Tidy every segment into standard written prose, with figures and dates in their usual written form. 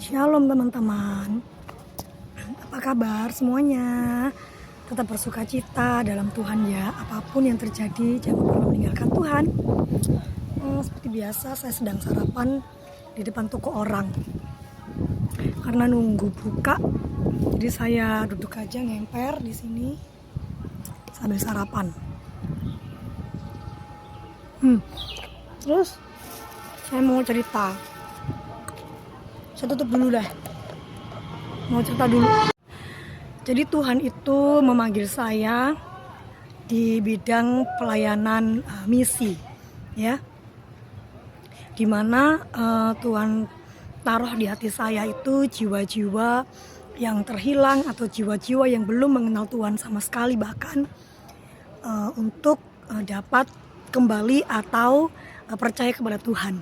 Shalom teman-teman, apa kabar semuanya? Tetap bersuka cita dalam Tuhan ya. Apapun yang terjadi jangan pernah meninggalkan Tuhan. Seperti biasa saya sedang sarapan di depan toko orang karena nunggu buka. Jadi saya duduk aja ngemper di sini sambil sarapan. Terus saya mau cerita. Saya tutup dulu dah. Mau cerita dulu. Jadi Tuhan itu memanggil saya di bidang pelayanan misi, ya. Dimana Tuhan taruh di hati saya itu jiwa-jiwa yang terhilang atau jiwa-jiwa yang belum mengenal Tuhan sama sekali, bahkan untuk dapat kembali atau percaya kepada Tuhan.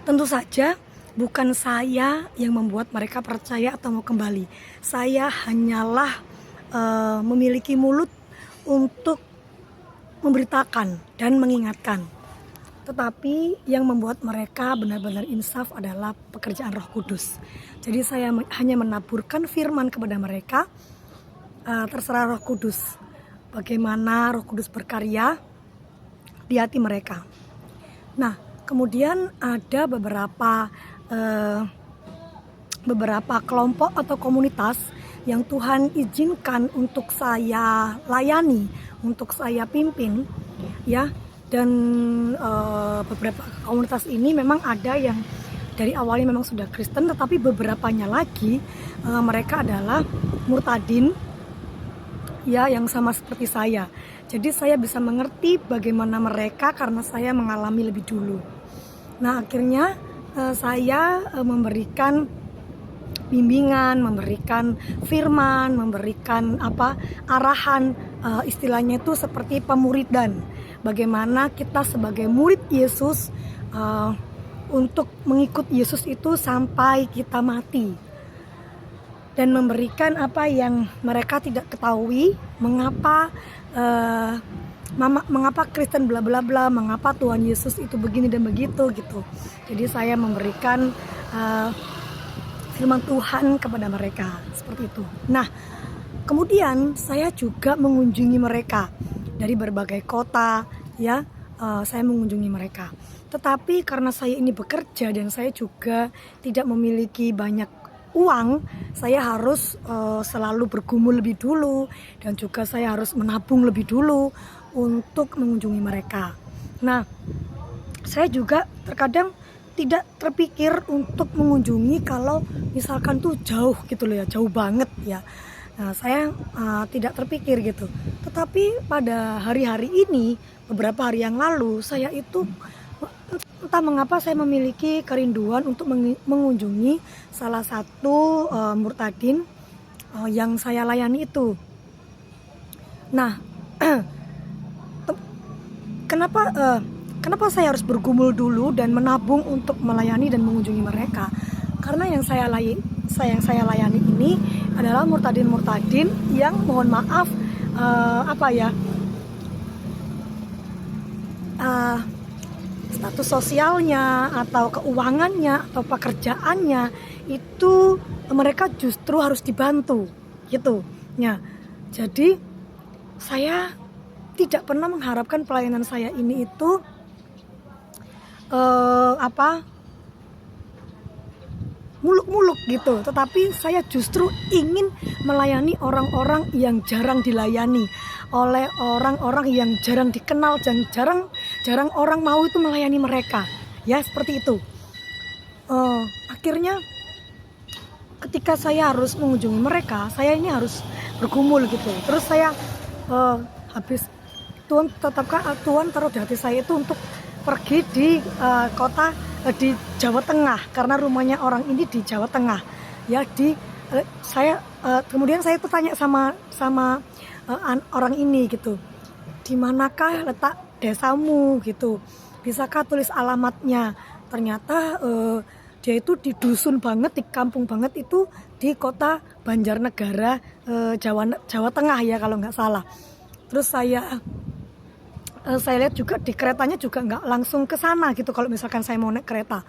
Tentu saja bukan saya yang membuat mereka percaya atau mau kembali. Saya hanyalah memiliki mulut untuk memberitakan dan mengingatkan. Tetapi yang membuat mereka benar-benar insaf adalah pekerjaan Roh Kudus. Jadi saya hanya menaburkan firman kepada mereka. Terserah Roh Kudus. Bagaimana Roh Kudus berkarya di hati mereka. Nah, kemudian ada beberapa kelompok atau komunitas yang Tuhan izinkan untuk saya layani, untuk saya pimpin, ya. Dan beberapa komunitas ini memang ada yang dari awalnya memang sudah Kristen, tetapi beberapanya lagi mereka adalah murtadin, ya, yang sama seperti saya. Jadi saya bisa mengerti bagaimana mereka karena saya mengalami lebih dulu. Nah, akhirnya saya memberikan bimbingan, memberikan firman, memberikan arahan, istilahnya itu seperti pemuridan. Bagaimana kita sebagai murid Yesus untuk mengikut Yesus itu sampai kita mati. Dan memberikan apa yang mereka tidak ketahui, mengapa Kristen bla bla bla, mengapa Tuhan Yesus itu begini dan begitu gitu. Jadi saya memberikan firman Tuhan kepada mereka seperti itu. Nah, kemudian saya juga mengunjungi mereka dari berbagai kota, ya. Saya mengunjungi mereka. Tetapi karena saya ini bekerja dan saya juga tidak memiliki banyak uang, saya harus selalu bergumul lebih dulu dan juga saya harus menabung lebih dulu untuk mengunjungi mereka. Nah, saya juga terkadang tidak terpikir untuk mengunjungi kalau misalkan tuh jauh gitu loh ya, jauh banget ya. Nah, saya tidak terpikir gitu. Tetapi pada hari-hari ini, beberapa hari yang lalu, saya itu entah mengapa saya memiliki kerinduan untuk mengunjungi salah satu murtadin yang saya layani itu. Nah, kenapa saya harus bergumul dulu dan menabung untuk melayani dan mengunjungi mereka? Karena yang saya layani ini adalah murtadin yang mohon maaf status sosialnya atau keuangannya atau pekerjaannya itu mereka justru harus dibantu gitu. Nah, jadi saya tidak pernah mengharapkan pelayanan saya ini itu muluk-muluk gitu, tetapi saya justru ingin melayani orang-orang yang jarang dilayani oleh orang-orang yang jarang dikenal dan jarang orang mau itu melayani mereka, ya, seperti itu. Akhirnya ketika saya harus mengunjungi mereka, saya ini harus bergumul gitu. Terus saya habis Tuhan taruh di hati saya itu untuk pergi di kota di Jawa Tengah karena rumahnya orang ini di Jawa Tengah, ya. Kemudian saya tuh tanya sama orang ini gitu, di manakah letak desamu gitu, bisakah tulis alamatnya? Ternyata dia itu di dusun banget, di kampung banget, itu di kota Banjarnegara, Jawa Tengah ya kalau nggak salah. Terus saya lihat juga di keretanya juga nggak langsung ke sana gitu kalau misalkan saya mau naik kereta.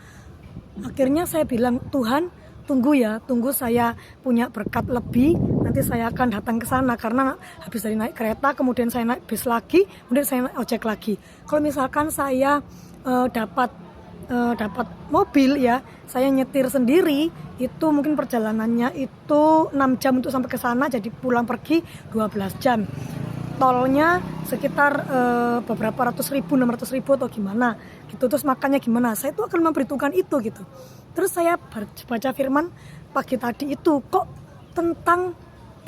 Akhirnya saya bilang, Tuhan, tunggu saya punya berkat lebih, nanti saya akan datang ke sana, karena habis dari naik kereta kemudian saya naik bis lagi, kemudian saya naik ojek lagi. Kalau misalkan saya dapat mobil ya, saya nyetir sendiri, itu mungkin perjalanannya itu 6 jam untuk sampai ke sana, jadi pulang pergi 12 jam. Tolnya sekitar beberapa ratus ribu, 600 ribu atau gimana gitu. Terus makannya gimana, saya itu akan memperhitungkan itu gitu. Terus saya baca firman pagi tadi itu kok tentang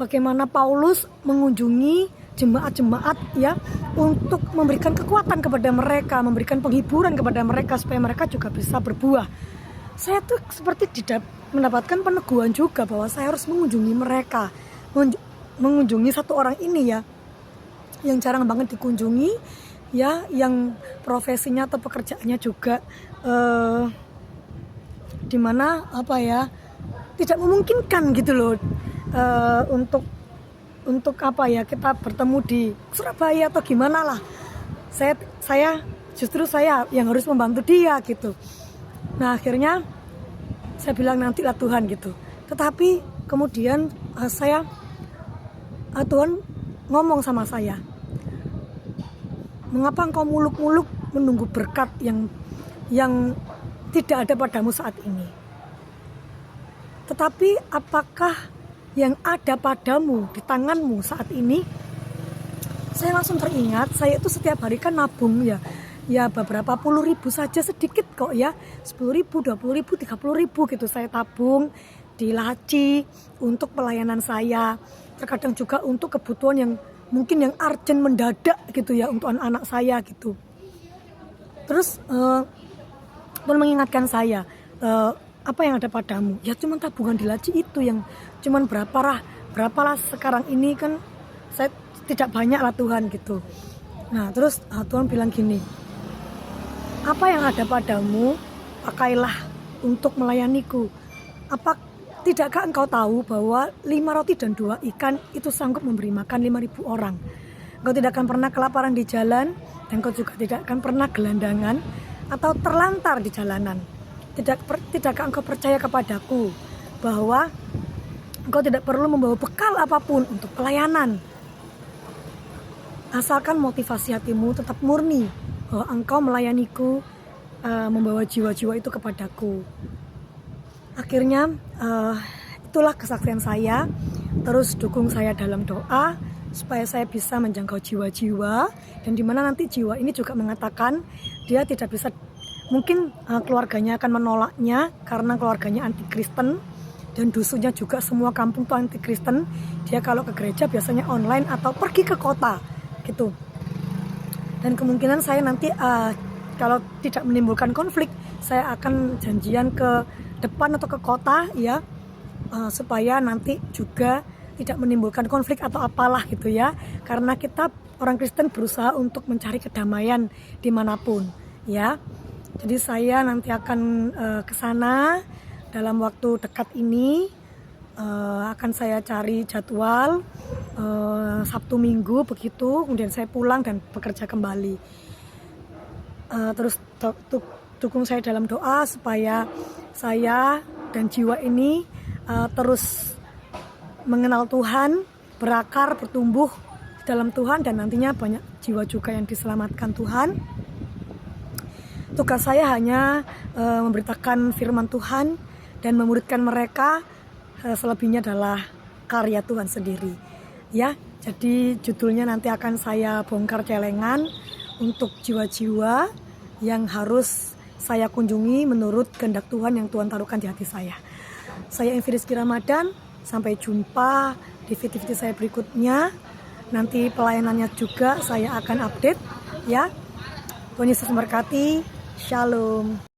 bagaimana Paulus mengunjungi jemaat-jemaat ya, untuk memberikan kekuatan kepada mereka, memberikan penghiburan kepada mereka supaya mereka juga bisa berbuah. Saya tuh seperti mendapatkan peneguhan juga bahwa saya harus mengunjungi mereka, mengunjungi satu orang ini ya, yang jarang banget dikunjungi ya, yang profesinya atau pekerjaannya juga dimana apa ya, tidak memungkinkan gitu loh, untuk apa ya, kita bertemu di Surabaya atau gimana lah. Saya justru saya yang harus membantu dia gitu. Nah akhirnya saya bilang nantilah Tuhan gitu. Tetapi kemudian Tuhan ngomong sama saya, mengapa engkau muluk-muluk menunggu berkat yang tidak ada padamu saat ini? Tetapi apakah yang ada padamu di tanganmu saat ini? Saya langsung teringat, saya itu setiap hari kan nabung ya beberapa puluh ribu saja, sedikit kok ya, 10 ribu, 20 ribu, 30 ribu gitu saya tabung di laci untuk pelayanan saya, terkadang juga untuk kebutuhan yang mungkin yang urgent mendadak gitu ya, untuk anak-anak saya gitu. Terus Tuhan mengingatkan saya, apa yang ada padamu? Ya cuma tabungan di laci itu, yang cuman berapalah sekarang ini kan, saya tidak banyak lah Tuhan gitu. Nah terus Tuhan bilang gini, apa yang ada padamu pakailah untuk melayaniku. Tidakkah engkau tahu bahwa 5 roti dan 2 ikan itu sanggup memberi makan 5.000 orang? Engkau tidak akan pernah kelaparan di jalan, dan engkau juga tidak akan pernah gelandangan atau terlantar di jalanan. Tidakkah engkau percaya kepadaku bahwa engkau tidak perlu membawa bekal apapun untuk pelayanan, asalkan motivasi hatimu tetap murni bahwa engkau melayaniku, membawa jiwa-jiwa itu kepadaku. Akhirnya itulah kesaksian saya. Terus dukung saya dalam doa supaya saya bisa menjangkau jiwa-jiwa, dan dimana nanti jiwa ini juga mengatakan dia tidak bisa, mungkin keluarganya akan menolaknya karena keluarganya anti Kristen, dan dusunnya juga semua kampung itu anti Kristen. Dia kalau ke gereja biasanya online atau pergi ke kota gitu. Dan kemungkinan saya nanti kalau tidak menimbulkan konflik, saya akan janjian ke depan atau ke kota ya, supaya nanti juga tidak menimbulkan konflik atau apalah gitu ya. Karena kita orang Kristen berusaha untuk mencari kedamaian dimanapun ya. Jadi saya nanti akan ke sana dalam waktu dekat ini. Akan saya cari jadwal Sabtu Minggu begitu, kemudian saya pulang dan bekerja kembali. Terus dukung saya dalam doa supaya saya dan jiwa ini terus mengenal Tuhan, berakar, bertumbuh di dalam Tuhan, dan nantinya banyak jiwa juga yang diselamatkan Tuhan. Tugas saya hanya memberitakan firman Tuhan dan memuridkan mereka. Selebihnya adalah karya Tuhan sendiri ya. Jadi judulnya nanti akan saya bongkar celengan untuk jiwa-jiwa yang harus saya kunjungi menurut kehendak Tuhan yang Tuhan taruhkan di hati saya. Saya Envy Rizky Ramadan, sampai jumpa di video-video saya berikutnya. Nanti pelayanannya juga saya akan update ya. Tuhan Yesus memberkati. Shalom.